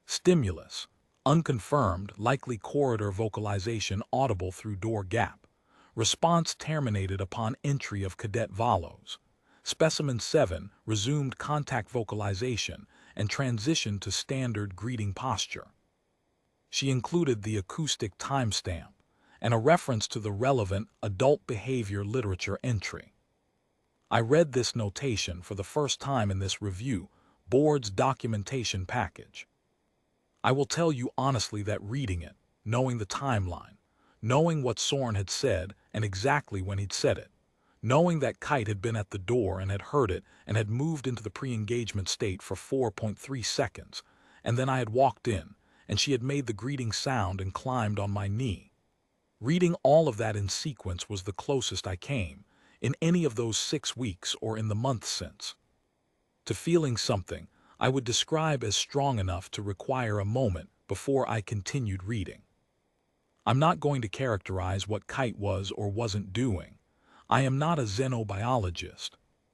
Stimulus, unconfirmed, likely corridor vocalization audible through door gap. Response terminated upon entry of Cadet Valos. Specimen 7 resumed contact vocalization and transitioned to standard greeting posture. She included the acoustic timestamp and a reference to the relevant adult behavior literature entry. I read this notation for the first time in this review board's documentation package. I will tell you honestly that reading it, knowing the timeline, knowing what Soren had said and exactly when he'd said it, knowing that Kite had been at the door and had heard it and had moved into the pre-engagement state for 4.3 seconds, and then I had walked in, and she had made the greeting sound and climbed on my knee. Reading all of that in sequence was the closest I came, in any of those 6 weeks or in the months since, to feeling something I would describe as strong enough to require a moment before I continued reading. I'm not going to characterize what Kite was or wasn't doing. I am not a xenobiologist.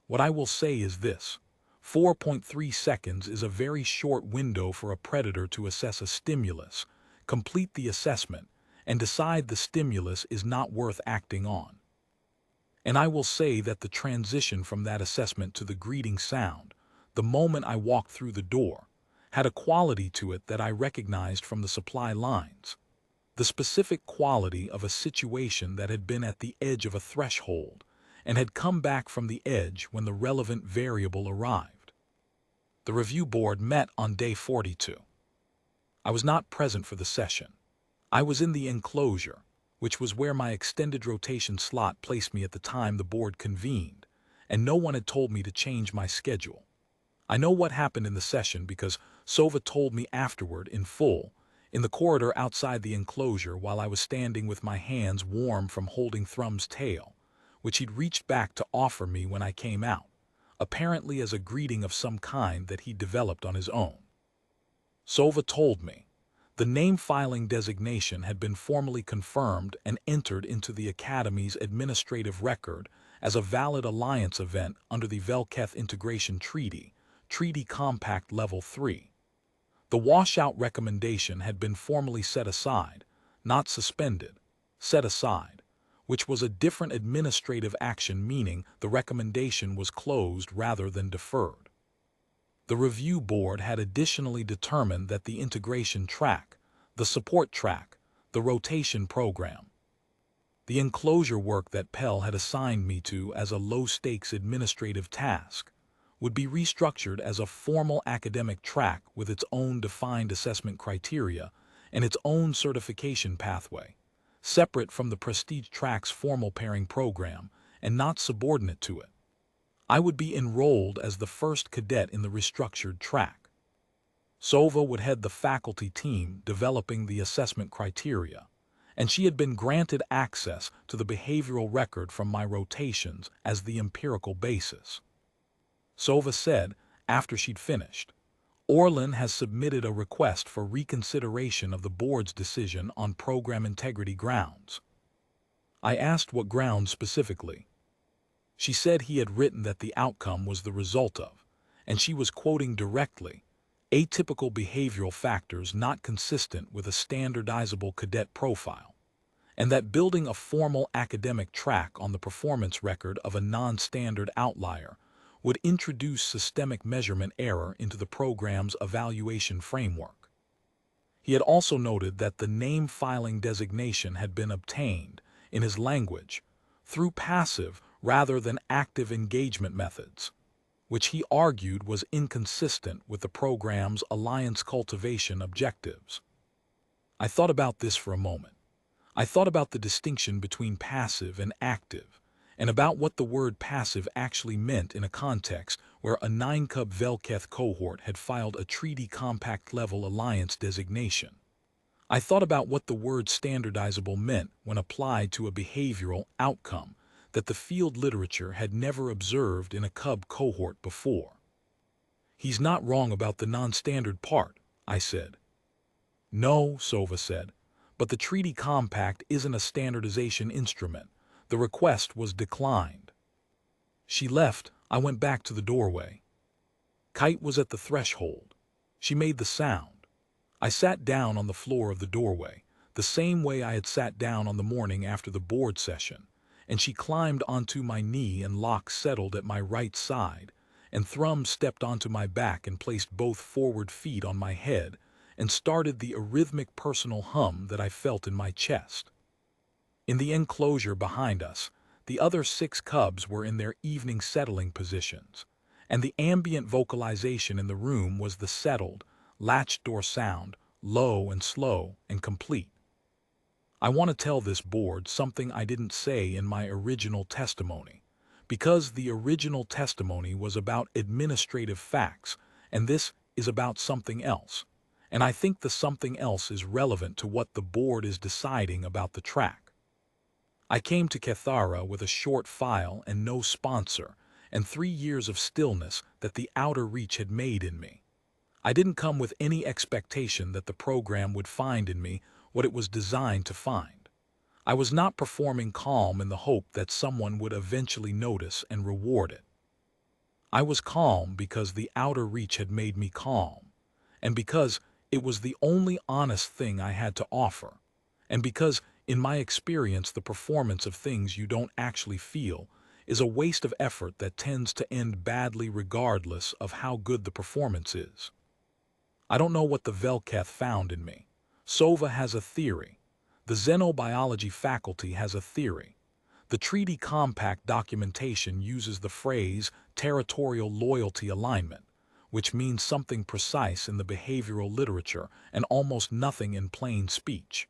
What I will say is this. 4.3 seconds is a very short window for a predator to assess a stimulus, complete the assessment, and decide the stimulus is not worth acting on. And I will say that the transition from that assessment to the greeting sound, the moment I walked through the door, had a quality to it that I recognized from the supply lines. The specific quality of a situation that had been at the edge of a threshold and had come back from the edge when the relevant variable arrived. The review board met on day 42. I was not present for the session. I was in the enclosure, which was where my extended rotation slot placed me at the time the board convened, and no one had told me to change my schedule. I know what happened in the session because Sova told me afterward in full, in the corridor outside the enclosure while I was standing with my hands warm from holding Thrum's tail, which he'd reached back to offer me when I came out, apparently as a greeting of some kind that he'd developed on his own. Sova told me the name filing designation had been formally confirmed and entered into the Academy's administrative record as a valid alliance event under the vel-keth Integration Treaty, Treaty Compact Level 3. The washout recommendation had been formally set aside, not suspended, set aside, which was a different administrative action, meaning the recommendation was closed rather than deferred. The review board had additionally determined that the integration track, the support track, the rotation program, the enclosure work that Pell had assigned me to as a low-stakes administrative task, would be restructured as a formal academic track with its own defined assessment criteria and its own certification pathway, separate from the Prestige Track's formal pairing program and not subordinate to it. I would be enrolled as the first cadet in the restructured track. Sova would head the faculty team developing the assessment criteria, and she had been granted access to the behavioral record from my rotations as the empirical basis. Sova said, after she'd finished, Orlin has submitted a request for reconsideration of the board's decision on program integrity grounds. I asked what grounds specifically. She said he had written that the outcome was the result of, and she was quoting directly, atypical behavioral factors not consistent with a standardizable cadet profile, and that building a formal academic track on the performance record of a non-standard outlier would introduce systemic measurement error into the program's evaluation framework. He had also noted that the name filing designation had been obtained, in his language, through passive rather than active engagement methods, which he argued was inconsistent with the program's alliance cultivation objectives. I thought about this for a moment. I thought about the distinction between passive and active, and about what the word passive actually meant in a context where a 9-cub vel-keth cohort had filed a treaty compact level alliance designation. I thought about what the word standardizable meant when applied to a behavioral outcome that the field literature had never observed in a cub cohort before. "He's not wrong about the non-standard part," I said. "No," Sova said, "but the treaty compact isn't a standardization instrument. The request was declined." She left. I went back to the doorway. Kite was at the threshold. She made the sound. I sat down on the floor of the doorway, the same way I had sat down on the morning after the board session, and she climbed onto my knee, and Locke settled at my right side, and Thrum stepped onto my back and placed both forward feet on my head and started the arrhythmic personal hum that I felt in my chest. In the enclosure behind us, the other 6 cubs were in their evening settling positions, and the ambient vocalization in the room was the settled, latch door sound, low and slow and complete. I want to tell this board something I didn't say in my original testimony, because the original testimony was about administrative facts, and this is about something else, and I think the something else is relevant to what the board is deciding about the track. I came to Kethara with a short file and no sponsor, and 3 years of stillness that the outer reach had made in me. I didn't come with any expectation that the program would find in me what it was designed to find. I was not performing calm in the hope that someone would eventually notice and reward it. I was calm because the outer reach had made me calm, and because it was the only honest thing I had to offer, and because, in my experience, the performance of things you don't actually feel is a waste of effort that tends to end badly regardless of how good the performance is. I don't know what the vel-keth found in me. Sova has a theory. The xenobiology faculty has a theory. The treaty compact documentation uses the phrase territorial loyalty alignment, which means something precise in the behavioral literature and almost nothing in plain speech.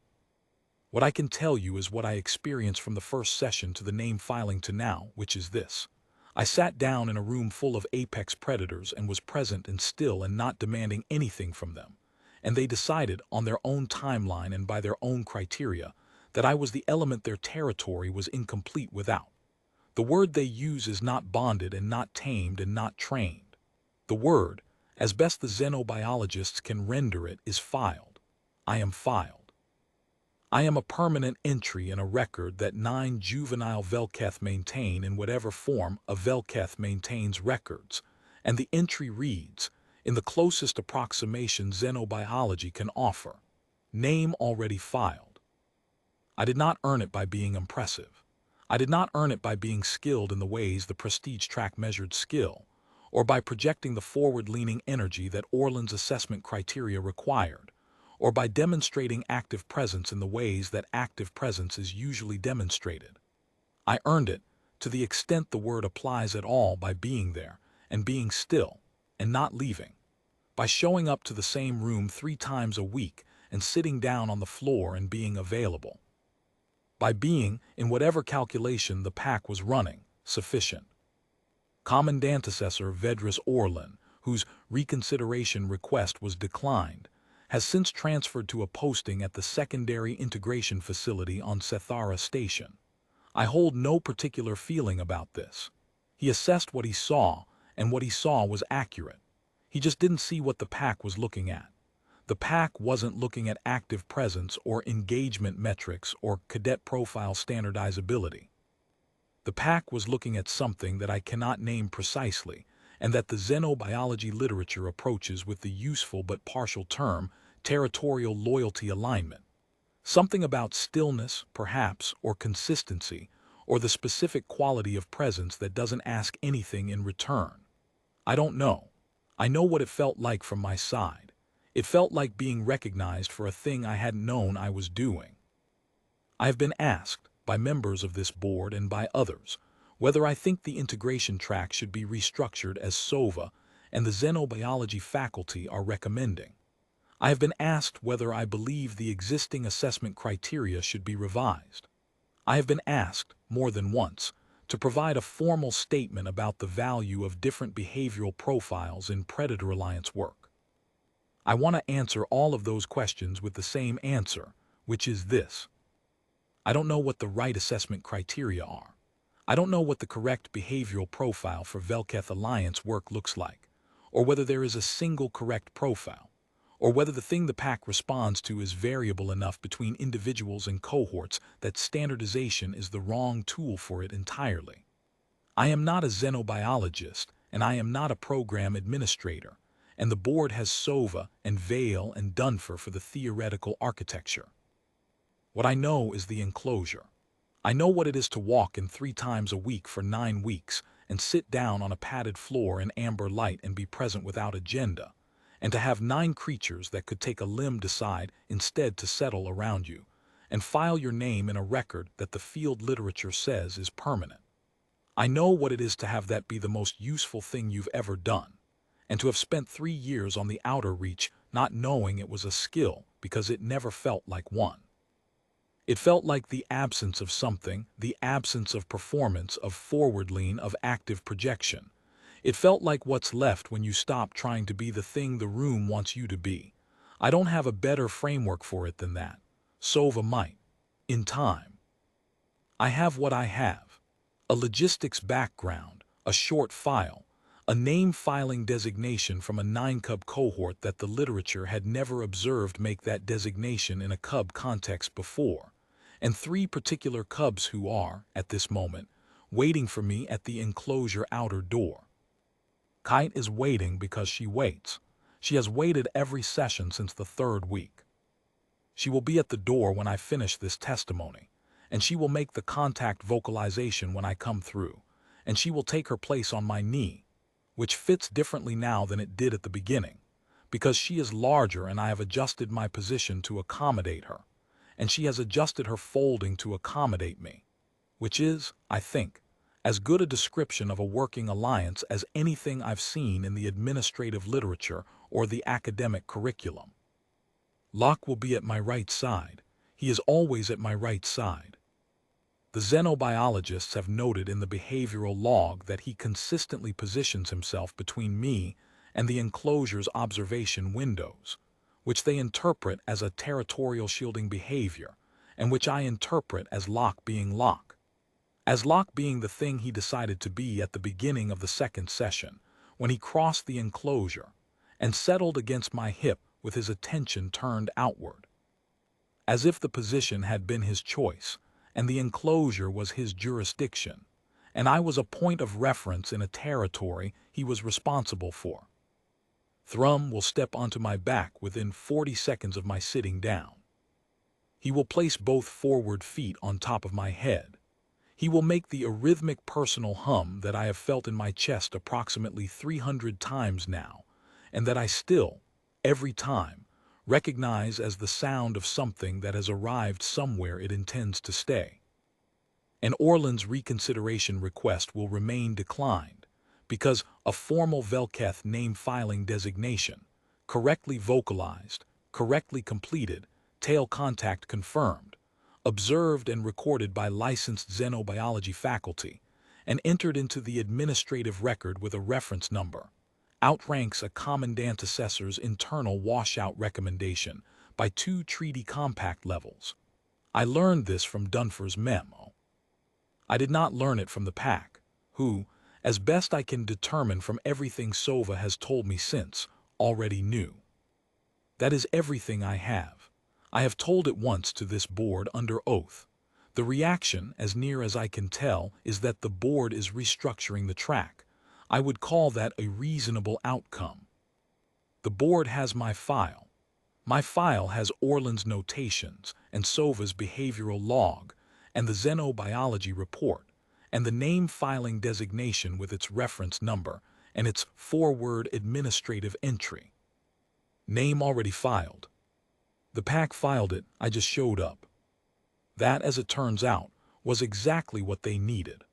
What I can tell you is what I experienced from the first session to the name filing to now, which is this. I sat down in a room full of apex predators and was present and still and not demanding anything from them, and they decided on their own timeline and by their own criteria that I was the element their territory was incomplete without. The word they use is not bonded and not tamed and not trained. The word, as best the xenobiologists can render it, is filed. I am filed. I am a permanent entry in a record that 9 juvenile vel-keth maintain in whatever form a vel-keth maintains records, and the entry reads, in the closest approximation xenobiology can offer, name already filed. I did not earn it by being impressive. I did not earn it by being skilled in the ways the prestige track measured skill, or by projecting the forward-leaning energy that Orland's assessment criteria required, or by demonstrating active presence in the ways that active presence is usually demonstrated. I earned it, to the extent the word applies at all, by being there, and being still, and not leaving. By showing up to the same room 3 times a week, and sitting down on the floor and being available. By being, in whatever calculation the pack was running, sufficient. Commandant Assessor Vedras Orlan, whose reconsideration request was declined, has since transferred to a posting at the Secondary Integration Facility on Sethara Station. I hold no particular feeling about this. He assessed what he saw, and what he saw was accurate. He just didn't see what the pack was looking at. The pack wasn't looking at active presence or engagement metrics or cadet profile standardizability. The pack was looking at something that I cannot name precisely, and that the xenobiology literature approaches with the useful but partial term territorial loyalty alignment. Something about stillness, perhaps, or consistency, or the specific quality of presence that doesn't ask anything in return. I don't know. I know what it felt like from my side. It felt like being recognized for a thing I hadn't known I was doing. I have been asked, by members of this board and by others, whether I think the integration track should be restructured as SOVA and the xenobiology faculty are recommending. I have been asked whether I believe the existing assessment criteria should be revised. I have been asked, more than once, to provide a formal statement about the value of different behavioral profiles in predator alliance work. I want to answer all of those questions with the same answer, which is this. I don't know what the right assessment criteria are. I don't know what the correct behavioral profile for vel-keth alliance work looks like, or whether there is a single correct profile, or whether the thing the pack responds to is variable enough between individuals and cohorts that standardization is the wrong tool for it entirely. I am not a xenobiologist, and I am not a program administrator, and the board has SOVA and Vail and Dunfer for the theoretical architecture. What I know is the enclosure. I know what it is to walk in 3 times a week for 9 weeks and sit down on a padded floor in amber light and be present without agenda, and to have 9 creatures that could take a limb decide instead to settle around you, and file your name in a record that the field literature says is permanent. I know what it is to have that be the most useful thing you've ever done, and to have spent 3 years on the outer reach not knowing it was a skill because it never felt like one. It felt like the absence of something, the absence of performance, of forward lean, of active projection. It felt like what's left when you stop trying to be the thing the room wants you to be. I don't have a better framework for it than that. SOVA might. In time. I have what I have. A logistics background, a short file, a name filing designation from a 9-cub cohort that the literature had never observed make that designation in a cub context before, and 3 particular cubs who are, at this moment, waiting for me at the enclosure outer door. Kite is waiting because she waits. She has waited every session since the 3rd week. She will be at the door when I finish this testimony, and she will make the contact vocalization when I come through, and she will take her place on my knee, which fits differently now than it did at the beginning, because she is larger and I have adjusted my position to accommodate her, and she has adjusted her folding to accommodate me, which is, I think, as good a description of a working alliance as anything I've seen in the administrative literature or the academic curriculum. Locke will be at my right side. He is always at my right side. The xenobiologists have noted in the behavioral log that he consistently positions himself between me and the enclosure's observation windows, which they interpret as a territorial shielding behavior, and which I interpret as Locke being Locke. As Locke being the thing he decided to be at the beginning of the 2nd session, when he crossed the enclosure and settled against my hip with his attention turned outward. As if the position had been his choice, and the enclosure was his jurisdiction, and I was a point of reference in a territory he was responsible for. Thrum will step onto my back within 40 seconds of my sitting down. He will place both forward feet on top of my head. He will make the arrhythmic personal hum that I have felt in my chest approximately 300 times now, and that I still, every time, recognize as the sound of something that has arrived somewhere it intends to stay. And Orland's reconsideration request will remain declined, because a formal vel-keth name filing designation, correctly vocalized, correctly completed, tail contact confirmed, observed and recorded by licensed xenobiology faculty, and entered into the administrative record with a reference number, outranks a commandant assessor's internal washout recommendation by 2 treaty compact levels. I learned this from Dunfer's memo. I did not learn it from the pack, who, as best I can determine from everything SOVA has told me since, already knew. That is everything I have. I have told it once to this board under oath. The reaction, as near as I can tell, is that the board is restructuring the track. I would call that a reasonable outcome. The board has my file. My file has Orland's notations and SOVA's behavioral log and the xenobiology report and the name filing designation with its reference number and its forward administrative entry. Name already filed. The pack filed it, I just showed up. That, as it turns out, was exactly what they needed.